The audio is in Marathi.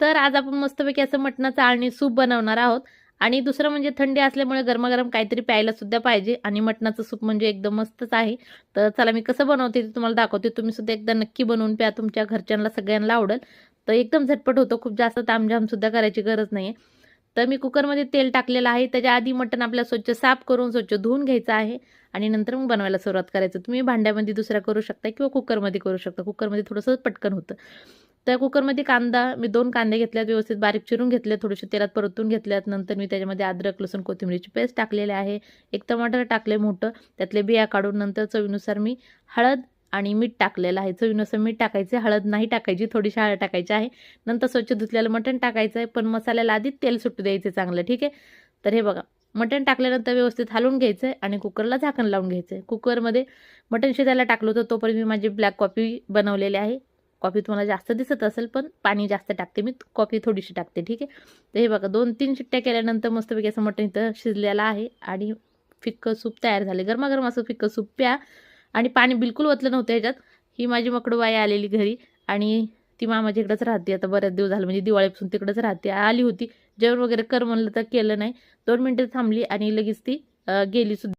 तर आज आपण मस्तपैकी असं मटणाचं आळणी सूप बनवणार आहोत. आणि दुसरं म्हणजे थंडी असल्यामुळे गरमागरम काहीतरी प्यायला सुद्धा पाहिजे आणि मटणाचं सूप म्हणजे एकदम मस्तच आहे. तर चला मी कसं बनवते ते तुम्हाला दाखवते. तुम्ही सुद्धा एकदा नक्की बनवून प्या. तुमच्या घरच्यांना सगळ्यांना आवडेल. तर एकदम झटपट होतं. खूप जास्त तामझाम सुद्धा करायची गरज नाहीये. तर मी कुकरमध्ये तेल टाकलेलं आहे. त्याच्या आधी मटण आपल्याला स्वच्छ साफ करून स्वच्छ धुवून घ्यायचं आहे आणि नंतर मग बनवायला सुरुवात करायचं. तुम्ही भांड्यामध्ये दुसऱ्या करू शकता किंवा कुकरमध्ये करू शकता. कुकरमध्ये थोडंसं पटकन होतं. त्या कुकरमध्ये मी 2 कांदे घेतल्यात, व्यवस्थित बारीक चिरून घेतले, थोडेसे तेलात परतून घेतल्यात. नंतर मी त्याच्यामध्ये अद्रक, लसूण, कोथिंबीरची पेस्ट टाकलेली आहे. एक टमाटर टाकले मोठं, त्यातले बिया काढून. नंतर चवीनुसार मी हळद आणि मीठ टाकलेलं आहे. चवीनुसार मीठ टाकायचे, हळद नाही टाकायची, थोडीशी हळद टाकायची आहे. नंतर स्वच्छ धुतलेलं मटण टाकायचं आहे, पण मसाल्याला आधी तेल सुटू द्यायचं चांगलं, ठीक आहे. तर हे बघा, मटण टाकल्यानंतर व्यवस्थित हलवून घ्यायचं आहे आणि कुकरला झाकण लावून घ्यायचं आहे. कुकरमध्ये मटण शिजायला टाकलं होतं, तोपर्यंत मी माझी ब्लॅक कॉफी बनवलेली आहे. कॉफी तुम्हाला जास्त दिसत असेल, पण पाणी जास्त टाकते मी, कॉफी थोडीशी टाकते, ठीक आहे. तर हे बघा 2-3 शिट्ट्या केल्यानंतर मस्तपैकी असं मटण इथं शिजलेलं आहे आणि फिक्कं सूप तयार झाले. गरमागरम असं फिक्कं सूप प्या आणि पाणी बिलकुल ओतलं नव्हतं ह्याच्यात. ही माझी मकडूबाई आलेली घरी आणि ती मामाच्या इकडेच राहते आता बऱ्याच दिवस झाले, म्हणजे दिवाळीपासून तिकडेच राहते. आली होती, जेवण वगैरे कर म्हणलं तर केलं नाही. 2 मिनिटं थांबली आणि लगेच ती गेली सुद्धा.